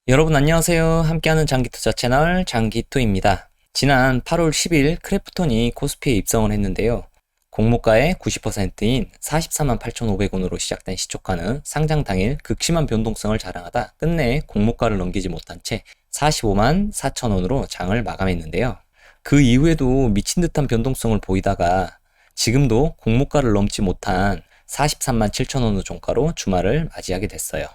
여러분 안녕하세요. 함께하는 장기투자 채널 장기투입니다. 지난 8월 10일 크래프톤이 코스피에 입성을 했는데요. 공모가의 90%인 44만 8,500원으로 시작된 시초가는 상장 당일 극심한 변동성을 자랑하다 끝내 공모가를 넘기지 못한 채 45만 4천원으로 장을 마감했는데요. 그 이후에도 미친 듯한 변동성을 보이다가 지금도 공모가를 넘지 못한 43만 7천원의 종가로 주말을 맞이하게 됐어요.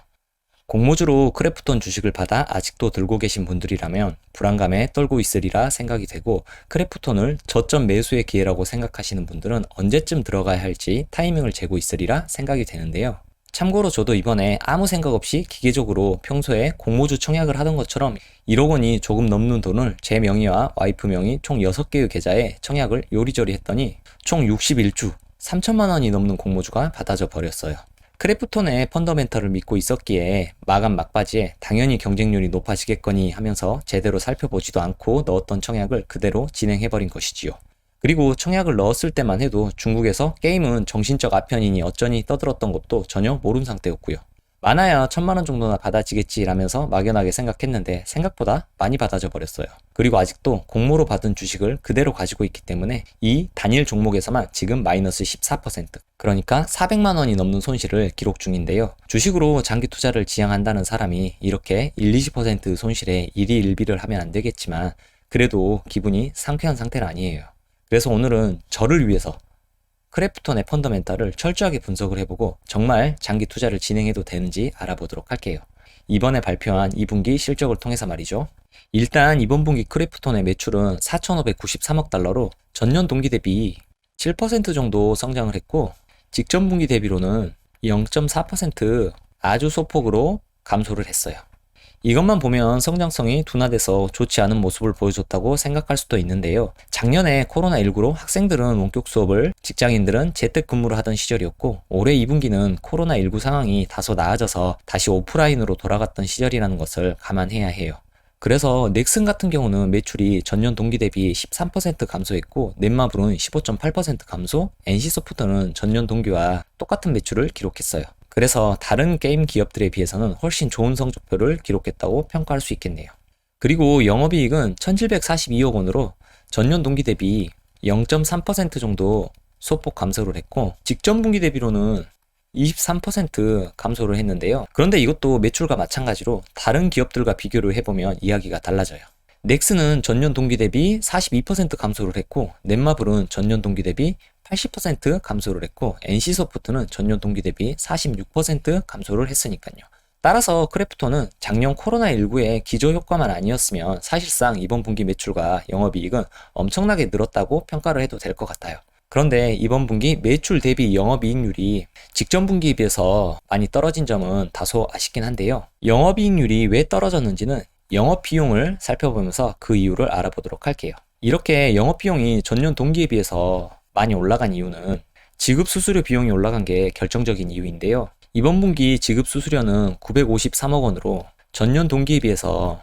공모주로 크래프톤 주식을 받아 아직도 들고 계신 분들이라면 불안감에 떨고 있으리라 생각이 되고, 크래프톤을 저점 매수의 기회라고 생각하시는 분들은 언제쯤 들어가야 할지 타이밍을 재고 있으리라 생각이 되는데요. 참고로 저도 이번에 아무 생각 없이 기계적으로 평소에 공모주 청약을 하던 것처럼 1억 원이 조금 넘는 돈을 제 명의와 와이프 명의 총 6개의 계좌에 청약을 요리조리 했더니 총 61주 3천만 원이 넘는 공모주가 받아져 버렸어요. 크래프톤의 펀더멘털을 믿고 있었기에 마감 막바지에 당연히 경쟁률이 높아지겠거니 하면서 제대로 살펴보지도 않고 넣었던 청약을 그대로 진행해버린 것이지요. 그리고 청약을 넣었을 때만 해도 중국에서 게임은 정신적 아편이니 어쩌니 떠들었던 것도 전혀 모른 상태였고요. 많아야 1,000만 원 정도나 받아지겠지라면서 막연하게 생각했는데 생각보다 많이 받아져 버렸어요. 그리고 아직도 공모로 받은 주식을 그대로 가지고 있기 때문에 이 단일 종목에서만 지금 마이너스 14%, 그러니까 400만 원이 넘는 손실을 기록 중인데요. 주식으로 장기 투자를 지향한다는 사람이 이렇게 1-20% 손실에 일희일비를 하면 안 되겠지만 그래도 기분이 상쾌한 상태는 아니에요. 그래서 오늘은 저를 위해서 크래프톤의 펀더멘탈을 철저하게 분석을 해보고 정말 장기 투자를 진행해도 되는지 알아보도록 할게요. 이번에 발표한 2분기 실적을 통해서 말이죠. 일단 이번 분기 크래프톤의 매출은 4,593억 달러로 전년 동기 대비 7% 정도 성장을 했고, 직전 분기 대비로는 0.4% 아주 소폭으로 감소를 했어요. 이것만 보면 성장성이 둔화돼서 좋지 않은 모습을 보여줬다고 생각할 수도 있는데요. 작년에 코로나19로 학생들은 원격 수업을, 직장인들은 재택근무를 하던 시절이었고, 올해 2분기는 코로나19 상황이 다소 나아져서 다시 오프라인으로 돌아갔던 시절이라는 것을 감안해야 해요. 그래서 넥슨 같은 경우는 매출이 전년 동기 대비 13% 감소했고, 넷마블은 15.8% 감소, NC소프트는 전년 동기와 똑같은 매출을 기록했어요. 그래서 다른 게임 기업들에 비해서는 훨씬 좋은 성적표를 기록했다고 평가할 수 있겠네요. 그리고 영업이익은 1,742억 원으로 전년 동기 대비 0.3% 정도 소폭 감소를 했고, 직전 분기 대비로는 23% 감소를 했는데요. 그런데 이것도 매출과 마찬가지로 다른 기업들과 비교를 해보면 이야기가 달라져요. 넥슨은 전년 동기 대비 42% 감소를 했고, 넷마블은 전년 동기 대비 80% 감소를 했고, NC소프트는 전년 동기 대비 46% 감소를 했으니까요. 따라서 크래프톤은 작년 코로나19의 기저효과만 아니었으면 사실상 이번 분기 매출과 영업이익은 엄청나게 늘었다고 평가를 해도 될 것 같아요. 그런데 이번 분기 매출 대비 영업이익률이 직전 분기에 비해서 많이 떨어진 점은 다소 아쉽긴 한데요. 영업이익률이 왜 떨어졌는지는 영업비용을 살펴보면서 그 이유를 알아보도록 할게요. 이렇게 영업비용이 전년 동기에 비해서 많이 올라간 이유는 지급수수료 비용이 올라간 게 결정적인 이유인데요. 이번 분기 지급수수료는 953억 원으로 전년 동기에 비해서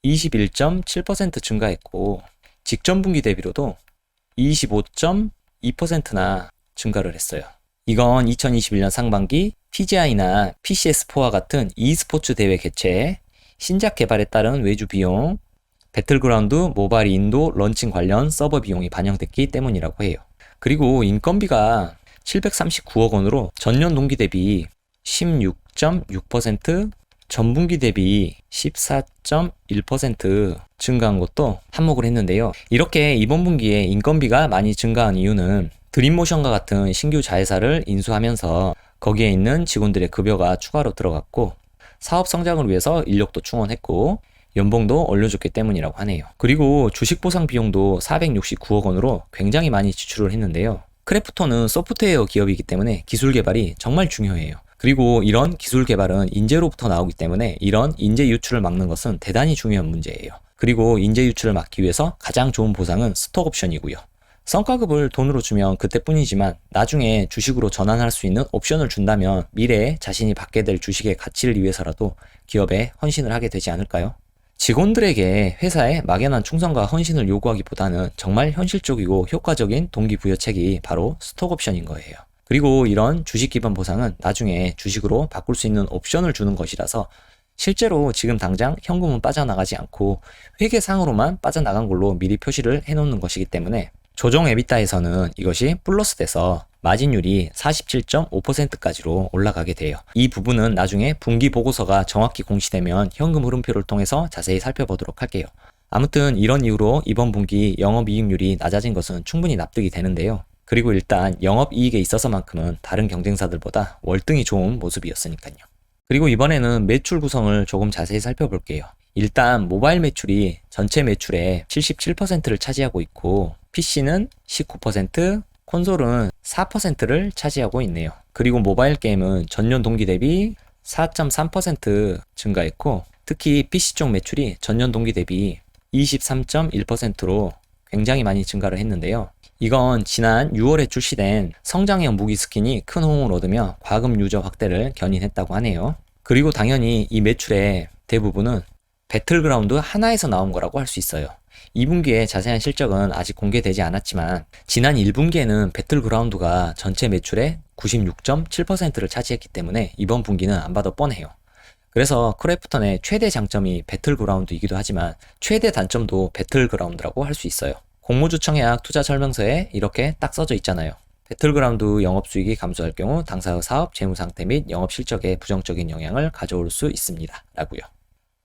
21.7% 증가했고, 직전 분기 대비로도 25.2%나 증가를 했어요. 이건 2021년 상반기 TGI나 PCS4와 같은 e스포츠 대회 개최, 신작 개발에 따른 외주 비용, 배틀그라운드 모바일 인도 런칭 관련 서버 비용이 반영됐기 때문이라고 해요. 그리고 인건비가 739억 원으로 전년 동기 대비 16.6%, 전분기 대비 14.1% 증가한 것도 한몫을 했는데요. 이렇게 이번 분기에 인건비가 많이 증가한 이유는 드림모션과 같은 신규 자회사를 인수하면서 거기에 있는 직원들의 급여가 추가로 들어갔고, 사업 성장을 위해서 인력도 충원했고, 연봉도 올려줬기 때문이라고 하네요. 그리고 주식 보상 비용도 469억 원으로 굉장히 많이 지출을 했는데요. 크래프톤은 소프트웨어 기업이기 때문에 기술 개발이 정말 중요해요. 그리고 이런 기술 개발은 인재로부터 나오기 때문에 이런 인재 유출을 막는 것은 대단히 중요한 문제예요. 그리고 인재 유출을 막기 위해서 가장 좋은 보상은 스톡 옵션이고요. 성과급을 돈으로 주면 그때뿐이지만 나중에 주식으로 전환할 수 있는 옵션을 준다면 미래에 자신이 받게 될 주식의 가치를 위해서라도 기업에 헌신을 하게 되지 않을까요? 직원들에게 회사의 막연한 충성과 헌신을 요구하기보다는 정말 현실적이고 효과적인 동기부여책이 바로 스톡옵션인 거예요. 그리고 이런 주식 기반 보상은 나중에 주식으로 바꿀 수 있는 옵션을 주는 것이라서 실제로 지금 당장 현금은 빠져나가지 않고 회계상으로만 빠져나간 걸로 미리 표시를 해놓는 것이기 때문에 조정 에비타에서는 이것이 플러스 돼서 마진율이 47.5%까지로 올라가게 돼요. 이 부분은 나중에 분기 보고서가 정확히 공시되면 현금 흐름표를 통해서 자세히 살펴보도록 할게요. 아무튼 이런 이유로 이번 분기 영업이익률이 낮아진 것은 충분히 납득이 되는데요. 그리고 일단 영업이익에 있어서만큼은 다른 경쟁사들보다 월등히 좋은 모습이었으니까요. 그리고 이번에는 매출 구성을 조금 자세히 살펴볼게요. 일단 모바일 매출이 전체 매출의 77%를 차지하고 있고 PC는 19%, 콘솔은 4%를 차지하고 있네요. 그리고 모바일 게임은 전년 동기 대비 4.3% 증가했고 특히 PC 쪽 매출이 전년 동기 대비 23.1%로 굉장히 많이 증가를 했는데요. 이건 지난 6월에 출시된 성장형 무기 스킨이 큰 호응을 얻으며 과금 유저 확대를 견인했다고 하네요. 그리고 당연히 이 매출의 대부분은 배틀그라운드 하나에서 나온 거라고 할 수 있어요. 2분기에 자세한 실적은 아직 공개되지 않았지만 지난 1분기에는 배틀그라운드가 전체 매출의 96.7%를 차지했기 때문에 이번 분기는 안 봐도 뻔해요. 그래서 크래프톤의 최대 장점이 배틀그라운드이기도 하지만 최대 단점도 배틀그라운드라고 할 수 있어요. 공모주 청약 투자 설명서에 이렇게 딱 써져 있잖아요. 배틀그라운드 영업수익이 감소할 경우 당사의 사업, 재무상태 및 영업실적에 부정적인 영향을 가져올 수 있습니다. 라고요.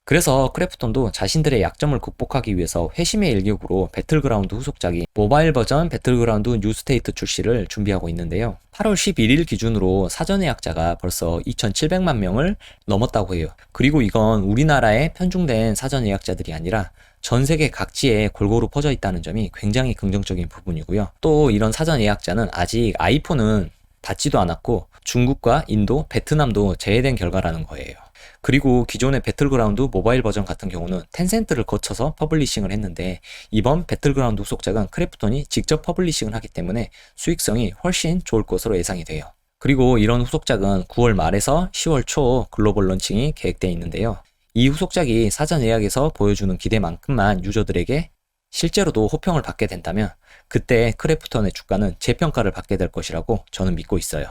그래서 크래프톤도 자신들의 약점을 극복하기 위해서 회심의 일격으로 배틀그라운드 후속작인 모바일 버전 배틀그라운드 뉴스테이트 출시를 준비하고 있는데요. 8월 11일 기준으로 사전 예약자가 벌써 2,700만 명을 넘었다고 해요. 그리고 이건 우리나라에 편중된 사전 예약자들이 아니라 전 세계 각지에 골고루 퍼져 있다는 점이 굉장히 긍정적인 부분이고요. 또 이런 사전 예약자는 아직 아이폰은 닿지도 않았고 중국과 인도, 베트남도 제외된 결과라는 거예요. 그리고 기존의 배틀그라운드 모바일 버전 같은 경우는 텐센트를 거쳐서 퍼블리싱을 했는데 이번 배틀그라운드 후속작은 크래프톤이 직접 퍼블리싱을 하기 때문에 수익성이 훨씬 좋을 것으로 예상이 돼요. 그리고 이런 후속작은 9월 말에서 10월 초 글로벌 런칭이 계획되어 있는데요. 이 후속작이 사전 예약에서 보여주는 기대만큼만 유저들에게 실제로도 호평을 받게 된다면 그때 크래프톤의 주가는 재평가를 받게 될 것이라고 저는 믿고 있어요.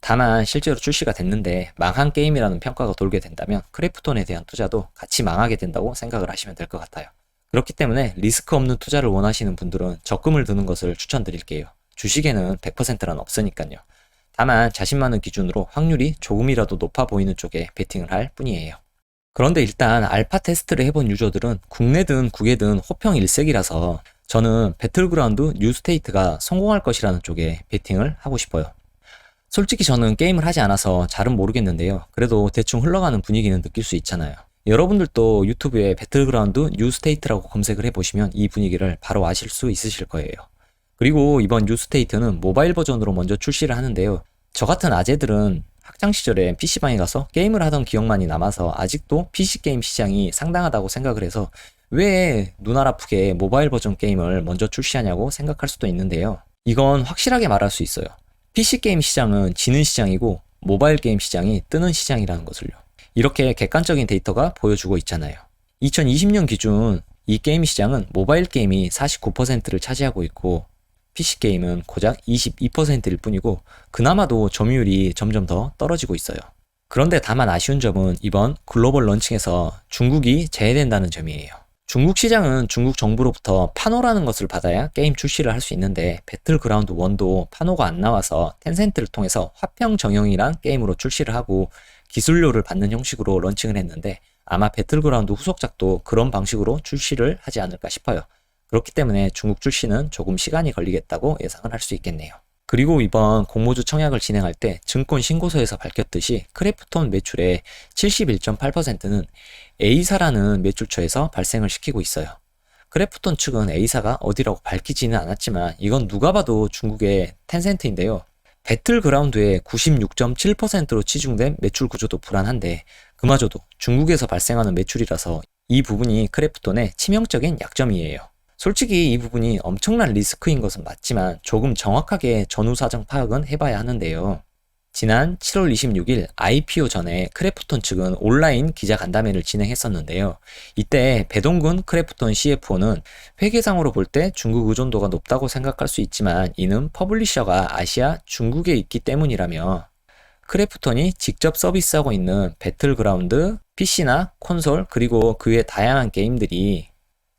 다만 실제로 출시가 됐는데 망한 게임이라는 평가가 돌게 된다면 크래프톤에 대한 투자도 같이 망하게 된다고 생각을 하시면 될 것 같아요. 그렇기 때문에 리스크 없는 투자를 원하시는 분들은 적금을 드는 것을 추천드릴게요. 주식에는 100%란 없으니까요. 다만 자신만의 기준으로 확률이 조금이라도 높아 보이는 쪽에 베팅을 할 뿐이에요. 그런데 일단 알파 테스트를 해본 유저들은 국내든 국외든 호평 일색이라서 저는 배틀그라운드 뉴스테이트가 성공할 것이라는 쪽에 베팅을 하고 싶어요. 솔직히 저는 게임을 하지 않아서 잘은 모르겠는데요. 그래도 대충 흘러가는 분위기는 느낄 수 있잖아요. 여러분들도 유튜브에 배틀그라운드 뉴스테이트라고 검색을 해보시면 이 분위기를 바로 아실 수 있으실 거예요. 그리고 이번 뉴스테이트는 모바일 버전으로 먼저 출시를 하는데요. 저 같은 아재들은 학창시절에 PC방에 가서 게임을 하던 기억만이 남아서 아직도 PC게임 시장이 상당하다고 생각을 해서 왜 눈알 아프게 모바일 버전 게임을 먼저 출시하냐고 생각할 수도 있는데요. 이건 확실하게 말할 수 있어요. PC게임 시장은 지는 시장이고 모바일 게임 시장이 뜨는 시장이라는 것을요. 이렇게 객관적인 데이터가 보여주고 있잖아요. 2020년 기준 이 게임 시장은 모바일 게임이 49%를 차지하고 있고 PC게임은 고작 22%일 뿐이고 그나마도 점유율이 점점 더 떨어지고 있어요. 그런데 다만 아쉬운 점은 이번 글로벌 런칭에서 중국이 제외된다는 점이에요. 중국 시장은 중국 정부로부터 판호라는 것을 받아야 게임 출시를 할 수 있는데 배틀그라운드 1도 판호가 안 나와서 텐센트를 통해서 화평 정형이란 게임으로 출시를 하고 기술료를 받는 형식으로 런칭을 했는데 아마 배틀그라운드 후속작도 그런 방식으로 출시를 하지 않을까 싶어요. 그렇기 때문에 중국 출시는 조금 시간이 걸리겠다고 예상을 할 수 있겠네요. 그리고 이번 공모주 청약을 진행할 때 증권 신고서에서 밝혔듯이 크래프톤 매출의 71.8%는 A사라는 매출처에서 발생을 시키고 있어요. 크래프톤 측은 A사가 어디라고 밝히지는 않았지만 이건 누가 봐도 중국의 텐센트인데요. 배틀그라운드의 96.7%로 치중된 매출 구조도 불안한데 그마저도 중국에서 발생하는 매출이라서 이 부분이 크래프톤의 치명적인 약점이에요. 솔직히 이 부분이 엄청난 리스크인 것은 맞지만 조금 정확하게 전후 사정 파악은 해봐야 하는데요. 지난 7월 26일 IPO 전에 크래프톤 측은 온라인 기자간담회를 진행했었는데요. 이때 배동근 크래프톤 CFO는 회계상으로 볼 때 중국 의존도가 높다고 생각할 수 있지만 이는 퍼블리셔가 아시아 중국에 있기 때문이라며 크래프톤이 직접 서비스하고 있는 배틀그라운드 PC나 콘솔 그리고 그 외 다양한 게임들이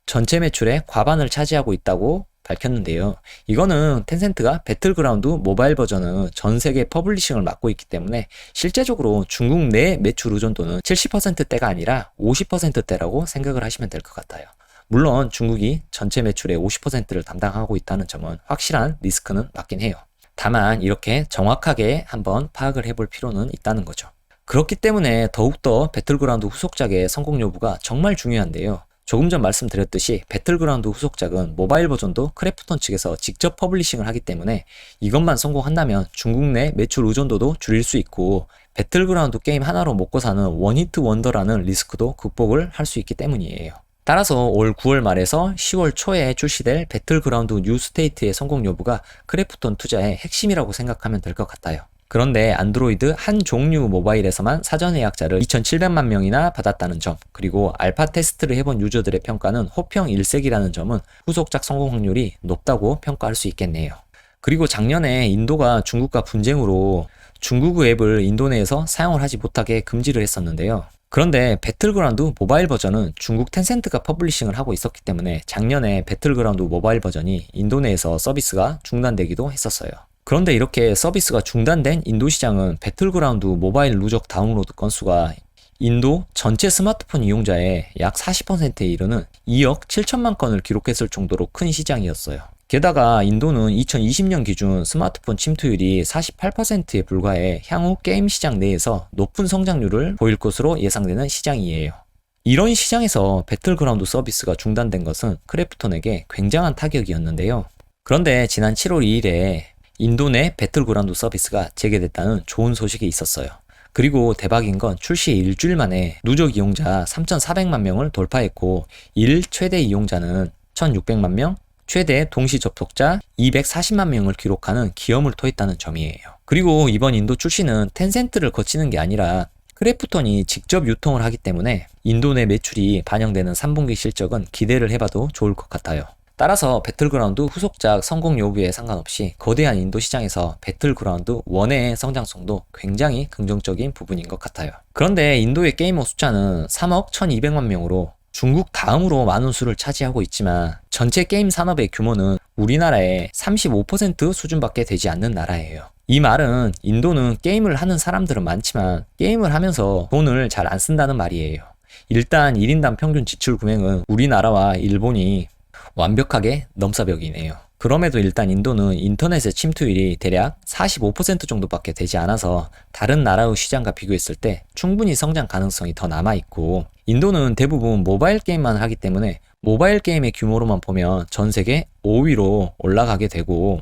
전체 매출의 과반을 차지하고 있다고 밝혔는데요. 이거는 텐센트가 배틀그라운드 모바일 버전은 전 세계 퍼블리싱을 맡고 있기 때문에 실제적으로 중국 내 매출 의존도는 70%대가 아니라 50%대라고 생각을 하시면 될 것 같아요. 물론 중국이 전체 매출의 50%를 담당하고 있다는 점은 확실한 리스크는 맞긴 해요. 다만 이렇게 정확하게 한번 파악을 해볼 필요는 있다는 거죠. 그렇기 때문에 더욱더 배틀그라운드 후속작의 성공 여부가 정말 중요한데요. 조금 전 말씀드렸듯이 배틀그라운드 후속작은 모바일 버전도 크래프톤 측에서 직접 퍼블리싱을 하기 때문에 이것만 성공한다면 중국 내 매출 의존도도 줄일 수 있고 배틀그라운드 게임 하나로 먹고 사는 원히트 원더라는 리스크도 극복을 할 수 있기 때문이에요. 따라서 올 9월 말에서 10월 초에 출시될 배틀그라운드 뉴 스테이트의 성공 여부가 크래프톤 투자의 핵심이라고 생각하면 될 것 같아요. 그런데 안드로이드 한 종류 모바일에서만 사전 예약자를 2,700만 명이나 받았다는 점, 그리고 알파 테스트를 해본 유저들의 평가는 호평 일색이라는 점은 후속작 성공 확률이 높다고 평가할 수 있겠네요. 그리고 작년에 인도가 중국과 분쟁으로 중국어 앱을 인도 내에서 사용을 하지 못하게 금지를 했었는데요. 그런데 배틀그라운드 모바일 버전은 중국 텐센트가 퍼블리싱을 하고 있었기 때문에 작년에 배틀그라운드 모바일 버전이 인도 내에서 서비스가 중단되기도 했었어요. 그런데 이렇게 서비스가 중단된 인도 시장은 배틀그라운드 모바일 누적 다운로드 건수가 인도 전체 스마트폰 이용자의 약 40%에 이르는 2억 7천만 건을 기록했을 정도로 큰 시장이었어요. 게다가 인도는 2020년 기준 스마트폰 침투율이 48%에 불과해 향후 게임 시장 내에서 높은 성장률을 보일 것으로 예상되는 시장이에요. 이런 시장에서 배틀그라운드 서비스가 중단된 것은 크래프톤에게 굉장한 타격이었는데요. 그런데 지난 7월 2일에 인도 내 배틀그라운드 서비스가 재개됐다는 좋은 소식이 있었어요. 그리고 대박인 건 출시 일주일 만에 누적 이용자 3,400만 명을 돌파했고 일 최대 이용자는 1,600만 명, 최대 동시 접속자 240만 명을 기록하는 기염을 토했다는 점이에요. 그리고 이번 인도 출시는 텐센트를 거치는 게 아니라 크래프톤이 직접 유통을 하기 때문에 인도 내 매출이 반영되는 3분기 실적은 기대를 해봐도 좋을 것 같아요. 따라서 배틀그라운드 후속작 성공 여부에 상관없이 거대한 인도 시장에서 배틀그라운드 1의 성장성도 굉장히 긍정적인 부분인 것 같아요. 그런데 인도의 게이머 숫자는 3억 1200만 명으로 중국 다음으로 많은 수를 차지하고 있지만 전체 게임 산업의 규모는 우리나라의 35% 수준밖에 되지 않는 나라예요. 이 말은 인도는 게임을 하는 사람들은 많지만 게임을 하면서 돈을 잘 안 쓴다는 말이에요. 일단 1인당 평균 지출 금액은 우리나라와 일본이 완벽하게 넘사벽이네요. 그럼에도 일단 인도는 인터넷의 침투율이 대략 45% 정도밖에 되지 않아서 다른 나라의 시장과 비교했을 때 충분히 성장 가능성이 더 남아있고 인도는 대부분 모바일 게임만 하기 때문에 모바일 게임의 규모로만 보면 전 세계 5위로 올라가게 되고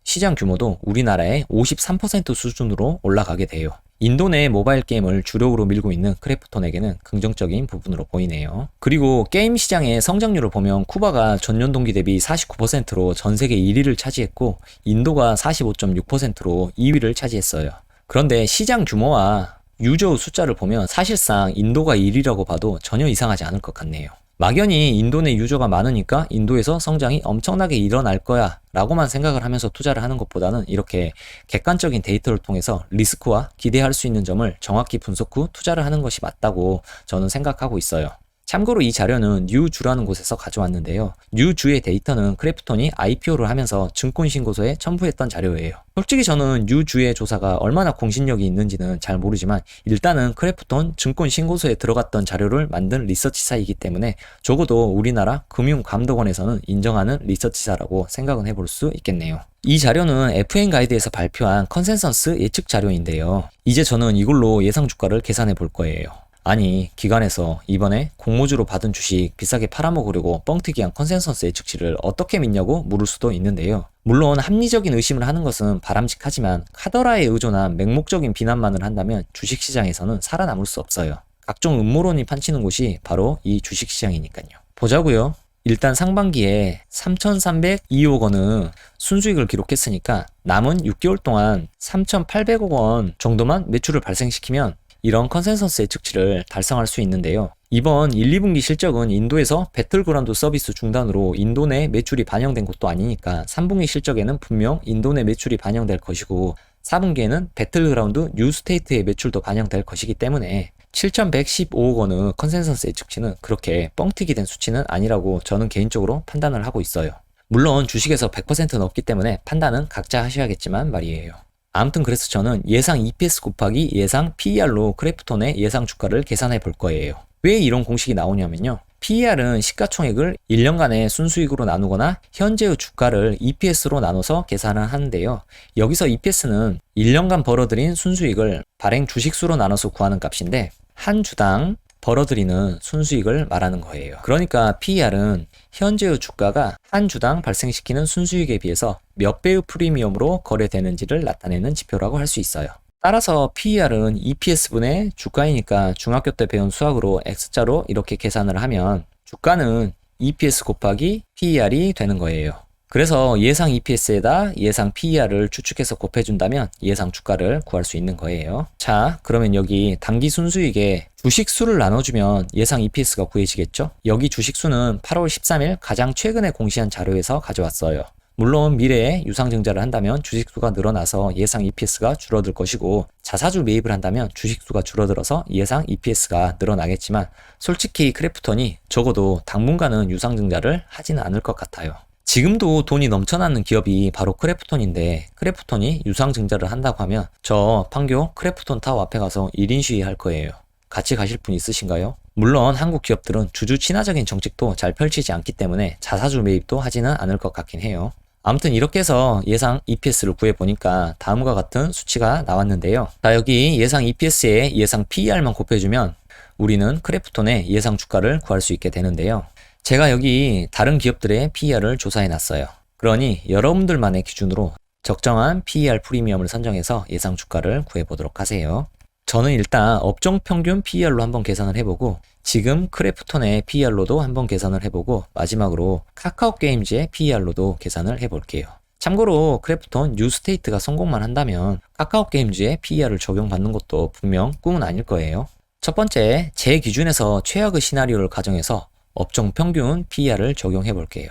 시장 규모도 우리나라의 53% 수준으로 올라가게 돼요. 인도 내 모바일 게임을 주력으로 밀고 있는 크래프톤에게는 긍정적인 부분으로 보이네요. 그리고 게임 시장의 성장률을 보면 쿠바가 전년 동기 대비 49%로 전 세계 1위를 차지했고 인도가 45.6%로 2위를 차지했어요. 그런데 시장 규모와 유저 숫자를 보면 사실상 인도가 1위라고 봐도 전혀 이상하지 않을 것 같네요. 막연히 인도 내 유저가 많으니까 인도에서 성장이 엄청나게 일어날 거야 라고만 생각을 하면서 투자를 하는 것보다는 이렇게 객관적인 데이터를 통해서 리스크와 기대할 수 있는 점을 정확히 분석 후 투자를 하는 것이 맞다고 저는 생각하고 있어요. 참고로 이 자료는 뉴주라는 곳에서 가져왔는데요. 뉴주의 데이터는 크래프톤이 IPO를 하면서 증권신고소에 첨부했던 자료예요. 솔직히 저는 뉴주의 조사가 얼마나 공신력이 있는지는 잘 모르지만 일단은 크래프톤 증권신고소에 들어갔던 자료를 만든 리서치사이기 때문에 적어도 우리나라 금융감독원에서는 인정하는 리서치사라고 생각은 해볼 수 있겠네요. 이 자료는 FN 가이드에서 발표한 컨센서스 예측 자료인데요. 이제 저는 이걸로 예상 주가를 계산해 볼 거예요. 아니 기관에서 이번에 공모주로 받은 주식 비싸게 팔아먹으려고 뻥튀기한 컨센서스 예측치를 어떻게 믿냐고 물을 수도 있는데요. 물론 합리적인 의심을 하는 것은 바람직하지만 카더라에 의존한 맹목적인 비난만을 한다면 주식시장에서는 살아남을 수 없어요. 각종 음모론이 판치는 곳이 바로 이 주식시장이니까요. 보자고요. 일단 상반기에 3,302억 원은 순수익을 기록했으니까 남은 6개월 동안 3,800억 원 정도만 매출을 발생시키면 이런 컨센서스 예측치를 달성할 수 있는데요. 이번 1, 2분기 실적은 인도에서 배틀그라운드 서비스 중단으로 인도 내 매출이 반영된 것도 아니니까 3분기 실적에는 분명 인도 내 매출이 반영될 것이고 4분기에는 배틀그라운드 뉴 스테이트의 매출도 반영될 것이기 때문에 7,115억 원의 컨센서스 예측치는 그렇게 뻥튀기 된 수치는 아니라고 저는 개인적으로 판단을 하고 있어요. 물론 주식에서 100%는 없기 때문에 판단은 각자 하셔야겠지만 말이에요. 아무튼 그래서 저는 예상 EPS 곱하기 예상 PER로 크래프톤의 예상 주가를 계산해 볼 거예요. 왜 이런 공식이 나오냐면요. PER은 시가총액을 1년간의 순수익으로 나누거나 현재의 주가를 EPS로 나눠서 계산을 하는데요. 여기서 EPS는 1년간 벌어들인 순수익을 발행 주식수로 나눠서 구하는 값인데 한 주당 벌어들이는 순수익을 말하는 거예요. 그러니까 PER은 현재의 주가가 한 주당 발생시키는 순수익에 비해서 몇 배의 프리미엄으로 거래되는지를 나타내는 지표라고 할 수 있어요. 따라서 PER은 EPS분의 주가이니까 중학교 때 배운 수학으로 X자로 이렇게 계산을 하면 주가는 EPS 곱하기 PER이 되는 거예요. 그래서 예상 EPS에다 예상 PER을 추측해서 곱해준다면 예상 주가를 구할 수 있는 거예요. 자, 그러면 여기 단기 순수익에 주식수를 나눠주면 예상 EPS가 구해지겠죠? 여기 주식수는 8월 13일 가장 최근에 공시한 자료에서 가져왔어요. 물론 미래에 유상증자를 한다면 주식수가 늘어나서 예상 EPS가 줄어들 것이고 자사주 매입을 한다면 주식수가 줄어들어서 예상 EPS가 늘어나겠지만 솔직히 크래프톤이 적어도 당분간은 유상증자를 하지는 않을 것 같아요. 지금도 돈이 넘쳐나는 기업이 바로 크래프톤인데 크래프톤이 유상증자를 한다고 하면 저 판교 크래프톤 타워 앞에 가서 1인 시위할 거예요. 같이 가실 분 있으신가요? 물론 한국 기업들은 주주 친화적인 정책도 잘 펼치지 않기 때문에 자사주 매입도 하지는 않을 것 같긴 해요. 아무튼 이렇게 해서 예상 EPS를 구해보니까 다음과 같은 수치가 나왔는데요. 자, 여기 예상 EPS에 예상 PER만 곱해주면 우리는 크래프톤의 예상 주가를 구할 수 있게 되는데요. 제가 여기 다른 기업들의 PER을 조사해놨어요. 그러니 여러분들만의 기준으로 적정한 PER 프리미엄을 선정해서 예상 주가를 구해보도록 하세요. 저는 일단 업종 평균 PER로 한번 계산을 해보고 지금 크래프톤의 PER로도 한번 계산을 해보고 마지막으로 카카오게임즈의 PER로도 계산을 해볼게요. 참고로 크래프톤 뉴스테이트가 성공만 한다면 카카오게임즈의 PER을 적용받는 것도 분명 꿈은 아닐 거예요. 첫 번째, 제 기준에서 최악의 시나리오를 가정해서 업종 평균 PER을 적용해 볼게요.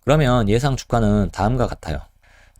그러면 예상 주가는 다음과 같아요.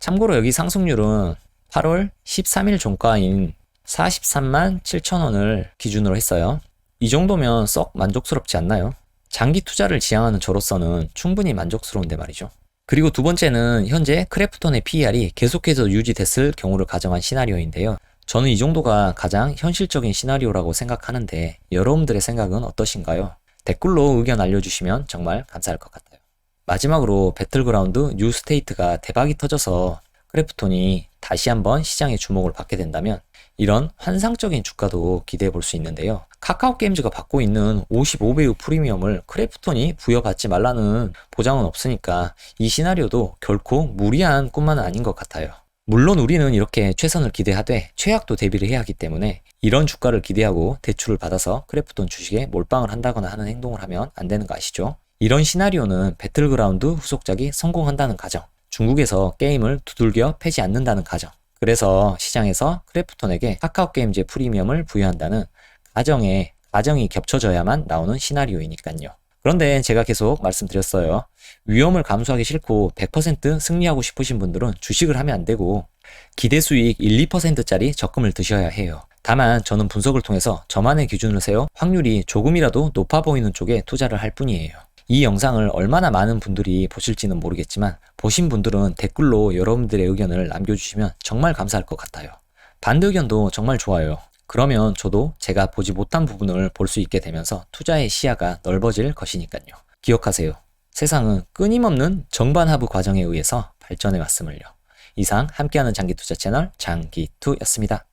참고로 여기 상승률은 8월 13일 종가인 43만 7천 원을 기준으로 했어요. 이 정도면 썩 만족스럽지 않나요? 장기 투자를 지향하는 저로서는 충분히 만족스러운데 말이죠. 그리고 두 번째는 현재 크래프톤의 PER이 계속해서 유지됐을 경우를 가정한 시나리오인데요. 저는 이 정도가 가장 현실적인 시나리오라고 생각하는데 여러분들의 생각은 어떠신가요? 댓글로 의견 알려주시면 정말 감사할 것 같아요. 마지막으로 배틀그라운드 뉴스테이트가 대박이 터져서 크래프톤이 다시 한번 시장의 주목을 받게 된다면 이런 환상적인 주가도 기대해 볼 수 있는데요. 카카오게임즈가 받고 있는 55배의 프리미엄을 크래프톤이 부여받지 말라는 보장은 없으니까 이 시나리오도 결코 무리한 꿈만은 아닌 것 같아요. 물론 우리는 이렇게 최선을 기대하되 최악도 대비를 해야 하기 때문에 이런 주가를 기대하고 대출을 받아서 크래프톤 주식에 몰빵을 한다거나 하는 행동을 하면 안 되는 거 아시죠? 이런 시나리오는 배틀그라운드 후속작이 성공한다는 가정, 중국에서 게임을 두들겨 패지 않는다는 가정, 그래서 시장에서 크래프톤에게 카카오게임즈의 프리미엄을 부여한다는 가정이 겹쳐져야만 나오는 시나리오이니까요. 그런데 제가 계속 말씀드렸어요. 위험을 감수하기 싫고 100% 승리하고 싶으신 분들은 주식을 하면 안 되고 기대 수익 1, 2%짜리 적금을 드셔야 해요. 다만 저는 분석을 통해서 저만의 기준을 세워 확률이 조금이라도 높아 보이는 쪽에 투자를 할 뿐이에요. 이 영상을 얼마나 많은 분들이 보실지는 모르겠지만 보신 분들은 댓글로 여러분들의 의견을 남겨주시면 정말 감사할 것 같아요. 반대 의견도 정말 좋아요. 그러면 저도 제가 보지 못한 부분을 볼 수 있게 되면서 투자의 시야가 넓어질 것이니까요. 기억하세요. 세상은 끊임없는 정반하부 과정에 의해서 발전해 왔음을요. 이상 함께하는 장기투자 채널 장기투였습니다.